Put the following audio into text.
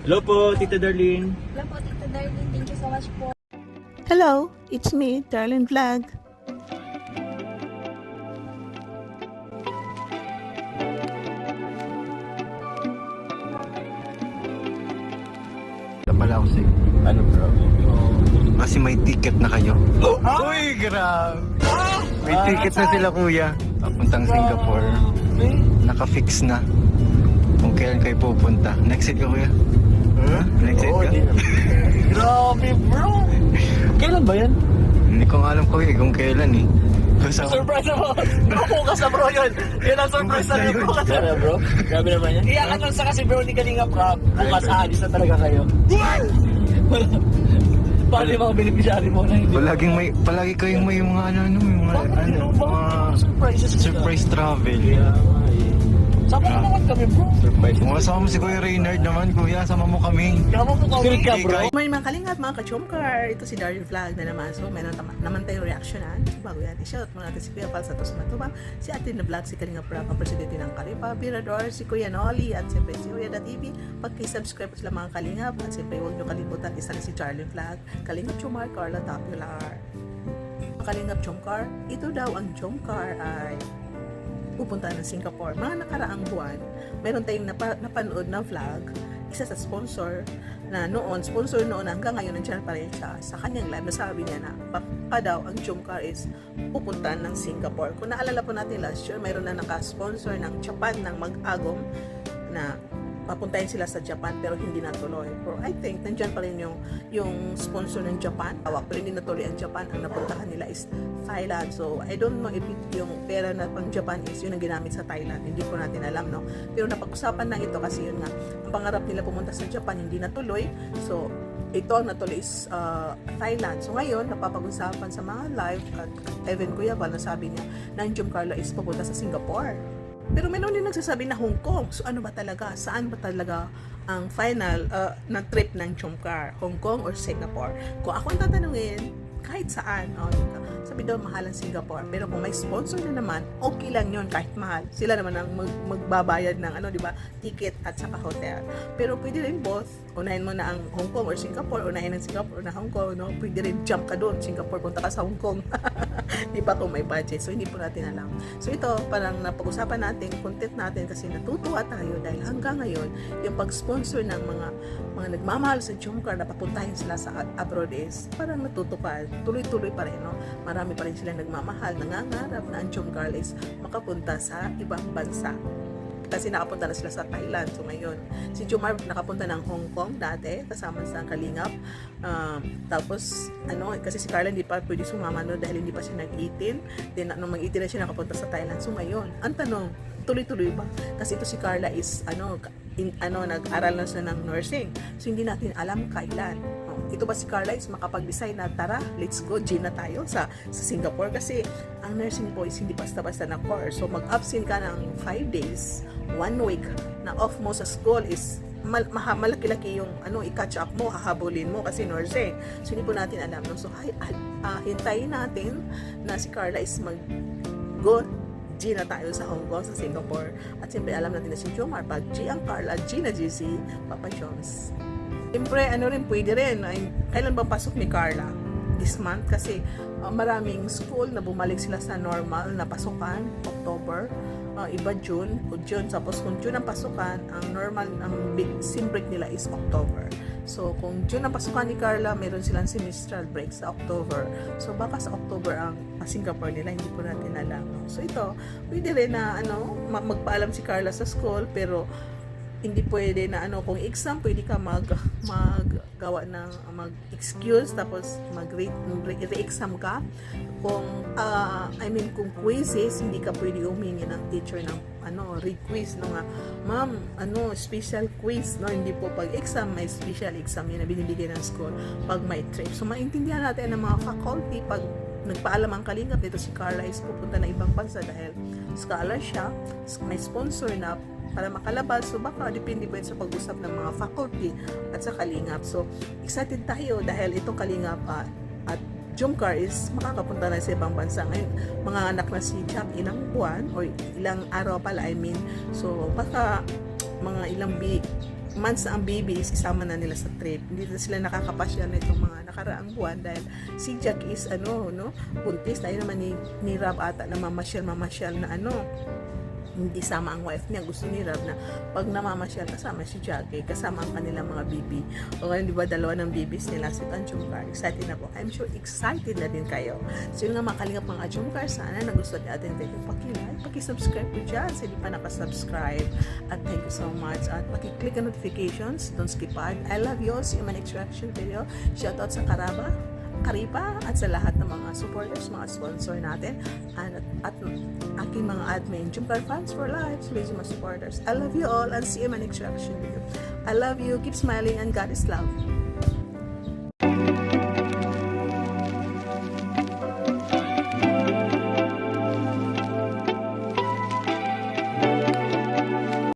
Hello po, Tita Darlene. Hello po, Tita Darlene. Thank you so much po. Hello, it's me, Darlene Vlog. Wala pala ako sa Ano bro? kasi may ticket na kayo. Uy, grabe. May ticket na sila kuya. Papuntang Singapore. Naka-fix na. Kung kailan kayo pupunta. Next year ka kuya? Next year ka? Grabe bro! Kailan ba yan? Hindi ko nga alam kuya kung kailan eh. Basta Surprise ako! Bukas na bro yun! Yun ang surprise na yun! Bukas na bro! Grabe naman yan. Iyakan lang sa kasi bro ni Kalinga Prab. Bukas aalis na talaga kayo. Paano yung mga beneficiary mo na hindi? palagi kayong may mga surprise travel. Sama mo naman kami bro. Surprise. Mga sama mo si Kuya Reynard naman kuya, sama mo kami. Kama mo kami ka bro. May mga kalingap, mga ka-chomkar. Ito si Darlene Vlog na naman. So, meron naman tayong reactionan. So, bago yan, i-shout muna natin si Kuya Pal Santos Matuba, si Ate na Vlog, si Kalinga Prab, ang presidente ng Karipa, Birador, si Kuya Noli, at siyempre si Kuya TV. Pag-subscribe sila mga kalingap. At siyempre, huwag nyo kalimutan, isa rin si Darlene Vlog, Kalingap Chomar, Carla Tapular. Kalingap Chomkar, ito daw ang Chomkar ay pupunta ng Singapore. Mga nakaraang buwan, meron tayong napanood na vlog, isa sa sponsor na sponsor noon hanggang ngayon nandiyan pa rin siya. Sa kanyang live, nasabi niya na baka daw ang Chomkar is pupunta ng Singapore. Kung naalala po natin last year, mayroon na naka-sponsor ng Japan ng Mag-Agom na papuntahin sila sa Japan pero hindi natuloy. Pero I think nandiyan pa rin yung sponsor ng Japan. Pero hindi natuloy ang Japan. Ang napuntahan nila is Thailand. So I don't know if yung pera na pang Japan is yun ang ginamit sa Thailand. Hindi po natin alam, no? Pero napag-usapan lang ito kasi yun nga, ang pangarap nila pumunta sa Japan hindi natuloy. So ito ang natuloy is Thailand. So ngayon, napapag-usapan sa mga live at Evan Cuyabal na sabi niya na ang Giancarlo is pupunta sa Singapore. Pero meron din nagsasabi na Hong Kong. So ano ba talaga? Saan ba talaga ang final na trip ng Chomkar? Hong Kong or Singapore? Kung ako ang tatanungin, kahit saan. Sabi daw mahal ang Singapore. Pero kung may sponsor na naman, okay lang yun kahit mahal. Sila naman ang magbabayad ng di ba, ticket at saka hotel. Pero pwede rin both. Unahin mo na ang Hong Kong or Singapore. Unahin ang Singapore na Hong Kong. No? Pwede rin jump ka doon. Singapore, punta ka sa Hong Kong. Di ba kung may budget? So hindi po natin alam. So ito, parang napag-usapan natin, content natin kasi natutuwa tayo dahil hanggang ngayon, yung pag-sponsor ng mga nagmamahal sa Chomkar na papuntahin sila sa abroad is parang natutupad. Tuloy-tuloy pa rin, no? Marami pa rin sila nagmamahal, nangangarap na ang Chomkar is makapunta sa ibang bansa. Kasi nakapunta na sila sa Thailand. So ngayon, si Jomar nakapunta ng Hong Kong dati, kasama sa Kalingap. Tapos, kasi si Carla hindi pa pwede sumama no, dahil hindi pa siya nag-18. Then, nung mag-18 na siya, nakapunta sa Thailand. So ngayon, ang tanong, tuloy-tuloy ba? Kasi ito si Carla is, nag-aral na siya ng nursing. So hindi natin alam kailan. Ito ba si Carla is makapag-decide na tara, let's go, Gina tayo sa Singapore kasi ang nursing po is hindi basta-basta na course. So mag-absent ka ng 5 days, 1 week na off mo sa school is malaki-laki yung i-catch up mo, hahabulin mo kasi nursing. So hindi po natin alam. No? So hintayin natin na si Carla is mag-go Gina tayo sa Hong Kong, sa Singapore. At siyempre alam natin na si Jomar, pag G ang Carla, Gina GC, Papa Jones. Siyempre, pwede rin. Kailan ba pasok ni Carla? This month? Kasi maraming school na bumalik sila sa normal na pasukan, October. Iba June. Tapos kung June ang pasukan, ang normal, ang sim break nila is October. So, kung June ang pasukan ni Carla, meron silang semestral break sa October. So, baka sa October ang Singapore nila, hindi po natin alam. So, ito, pwede rin na, magpaalam si Carla sa school, pero hindi pwede na kung exam pwede ka maggawa ng mag-excuse tapos mag-re-exam ka kung kung quizzes hindi ka pwede humingi ng teacher ng requiz nga ma'am special quiz hindi po pag exam may special exam yun na binibigay ng school pag may trip. So maintindihan natin ng mga faculty pag nagpaalam ang Kalingap dito si Carla is pupunta na ibang bansa dahil scholar siya, may sponsor na para makalabas. So baka depende po sa pag-usap ng mga faculty at sa Kalingap. So excited tayo dahil itong Kalingap at Jomcar is makakapunta na sa ibang bansa. Ngayon, mga anak na si Jack ilang buwan o ilang araw pala So baka mga ilang months na ang babies, isama na nila sa trip. Hindi na sila nakakapasya na itong mga nakaraang buwan dahil si Jack is buntis. Tayo naman ni Rob ata na mamasyal na hindi sama ang wife niya. Gusto ni Rob na pag namamasyal kasama si Jackie, kasama ang kanilang mga baby. O ngayon, di ba, dalawa ng babies nila, si Tanjungkar. Excited na po. I'm sure excited na din kayo. So yun nga, makalingap mga Ajungkar. Sana nagustuhan niyo atin video. Paki-like, paki-subscribe po dyan sa hindi pa nakasubscribe. At thank you so much. At paki-click ang notifications. Don't skip ad. I love you all. See you in my next reaction video. Shoutout sa Karipa at sa lahat ng mga supporters, mga sponsor natin at aking mga admin, Jungkar Fans for Life, please mga supporters. I love you all and see you in my next reaction video. I love you, keep smiling and God is love.